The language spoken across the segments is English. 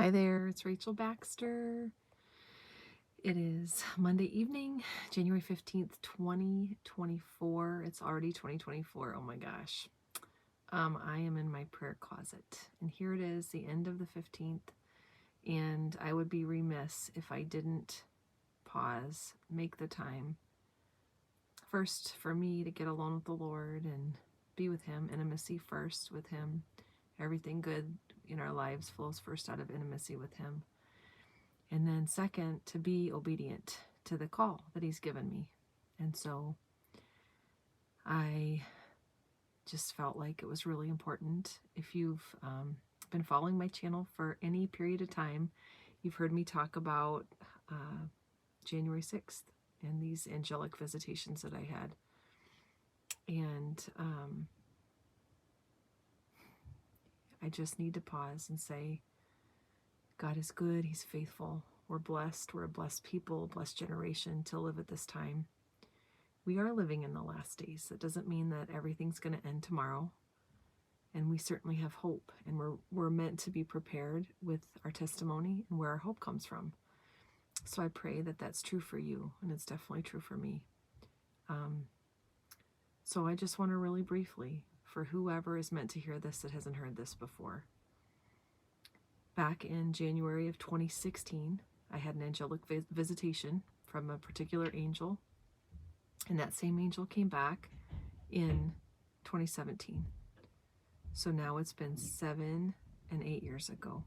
Hi there, it's Rachel Baxter. It is Monday evening, January 15th, 2024. It's already 2024. Oh my gosh. I am in my prayer closet, and here it is, the end of the 15th, and I would be remiss if I didn't pause, make the time first for me to get alone with the Lord and be with Him, intimacy first with Him. Everything good in our lives flows first out of intimacy with Him. And then second, to be obedient to the call that He's given me. And so I just felt like it was really important. If you've been following my channel for any period of time, you've heard me talk about January 6th and these angelic visitations that I had. And I just need to pause and say, God is good, He's faithful. We're blessed. We're a blessed people, blessed generation to live at this time. We are living in the last days. That doesn't mean that everything's going to end tomorrow. And we certainly have hope. And we're meant to be prepared with our testimony and where our hope comes from. So I pray that that's true for you. And it's definitely true for me. So I just want to really briefly, for whoever is meant to hear this that hasn't heard this before. Back in January of 2016, I had an angelic visitation from a particular angel. And that same angel came back in 2017. So now it's been 7 and 8 years ago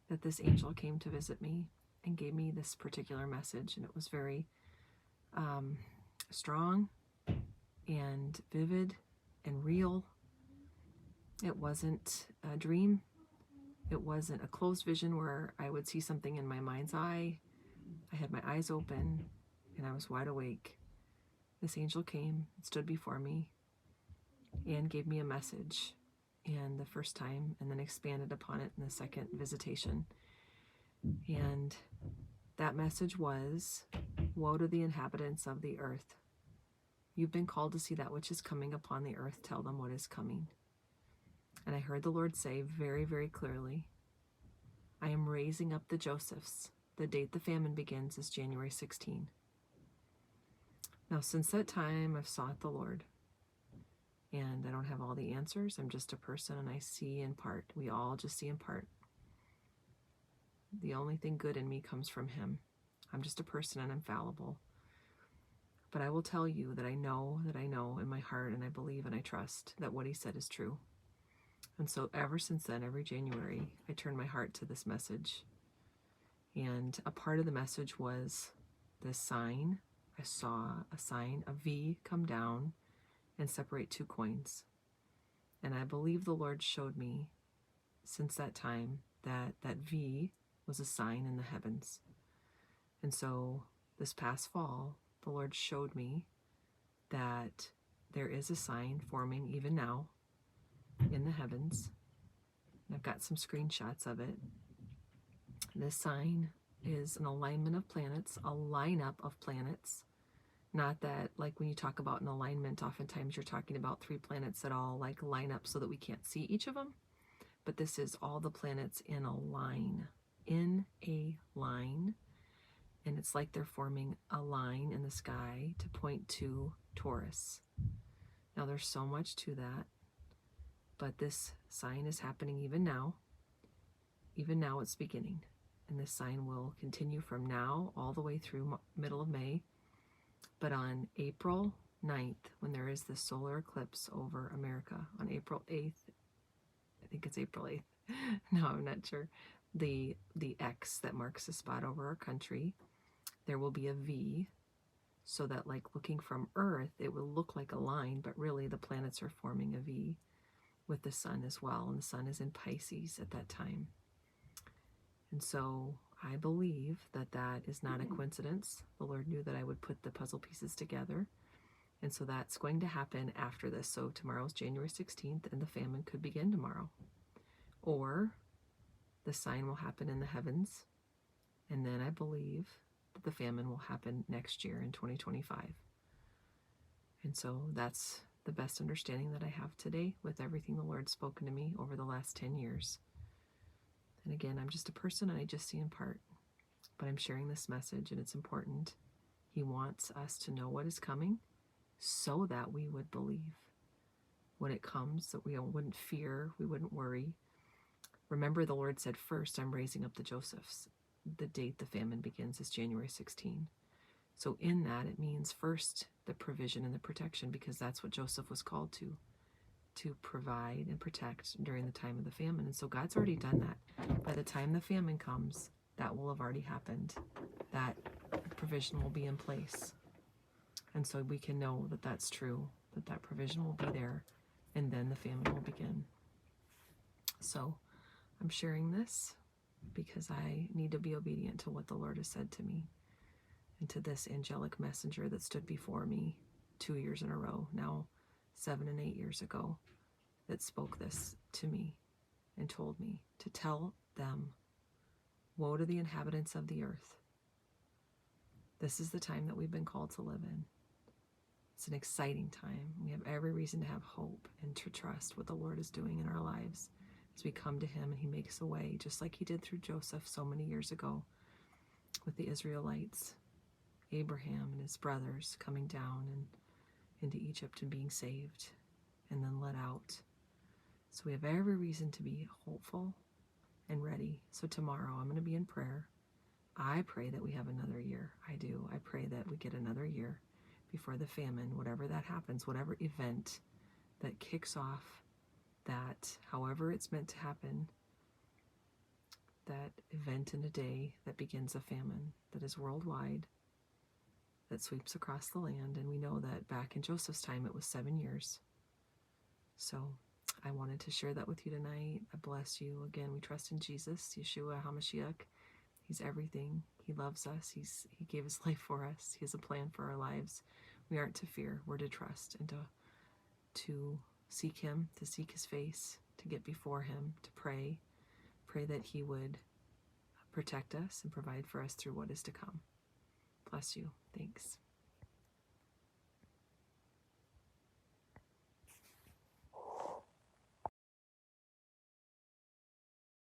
that this angel came to visit me and gave me this particular message. And it was very strong and vivid and real. It wasn't a dream. It wasn't a closed vision where I would see something in my mind's eye. I had my eyes open and I was wide awake. This angel came, stood before me, and gave me a message. And the first time, and then expanded upon it in the second visitation. And that message was, woe to the inhabitants of the earth. You've been called to see that which is coming upon the earth. Tell them what is coming. And I heard the Lord say very, very clearly, I am raising up the Josephs. The date the famine begins is January 16. Now, since that time, I've sought the Lord. And I don't have all the answers. I'm just a person and I see in part. We all just see in part. The only thing good in me comes from Him. I'm just a person and I'm fallible. But I will tell you that I know in my heart, and I believe and I trust that what He said is true. And so ever since then, every January, I turn my heart to this message. And a part of the message was this sign. I saw a sign, a V, come down and separate 2 coins. And I believe the Lord showed me since that time that that V was a sign in the heavens. And so this past fall, the Lord showed me that there is a sign forming even now in the heavens. And I've got some screenshots of it. This sign is an alignment of planets, a lineup of planets. Not that, like when you talk about an alignment, oftentimes you're talking about 3 planets that all like line up so that we can't see each of them. But this is all the planets in a line. In a line. And it's like they're forming a line in the sky to point to Taurus. Now there's so much to that. But this sign is happening even now. Even now it's beginning. And this sign will continue from now all the way through middle of May. But on April 9th, when there is this solar eclipse over America, on April 8th, I think it's April 8th, no, I'm not sure, the X that marks the spot over our country, there will be a V, so that like looking from Earth, it will look like a line, but really the planets are forming a V with the sun as well, and the sun is in Pisces at that time. And so I believe that that is not a coincidence. The Lord knew that I would put the puzzle pieces together. And so that's going to happen after this. So tomorrow's January 16th, and the famine could begin tomorrow. Or the sign will happen in the heavens. And then I believe that the famine will happen next year in 2025. And so that's the best understanding that I have today with everything the Lord's spoken to me over the last 10 years. And again, I'm just a person and I just see in part. But I'm sharing this message and it's important. He wants us to know what is coming so that we would believe when it comes, that we wouldn't fear, we wouldn't worry. Remember, the Lord said, first, I'm raising up the Josephs. The date the famine begins is January 16. So in that, it means first the provision and the protection, because that's what Joseph was called to provide and protect during the time of the famine. And so God's already done that. By the time the famine comes, that will have already happened. That provision will be in place. And so we can know that that's true, that that provision will be there, and then the famine will begin. So I'm sharing this because I need to be obedient to what the Lord has said to me and to this angelic messenger that stood before me 2 years in a row, now 7 and 8 years ago, that spoke this to me and told me to tell them, woe to the inhabitants of the earth. This is the time that we've been called to live in. It's an exciting time. We have every reason to have hope and to trust what the Lord is doing in our lives as we come to him and he makes a way, just like he did through Joseph so many years ago with the Israelites, Abraham and his brothers coming down and into Egypt and being saved and then let out. So we have every reason to be hopeful and ready. So tomorrow I'm going to be in prayer. I pray that we have another year. I do. I pray that we get another year before the famine, whatever that happens, whatever event that kicks off that, however it's meant to happen, that event in a day that begins a famine that is worldwide, that sweeps across the land. And we know that back in Joseph's time, it was 7 years. So I wanted to share that with you tonight. I bless you. Again, we trust in Jesus, Yeshua HaMashiach. He's everything. He loves us. He gave his life for us. He has a plan for our lives. We aren't to fear. We're to trust and to seek him, to seek his face, to get before him, to pray. Pray that he would protect us and provide for us through what is to come. Bless you. Thanks.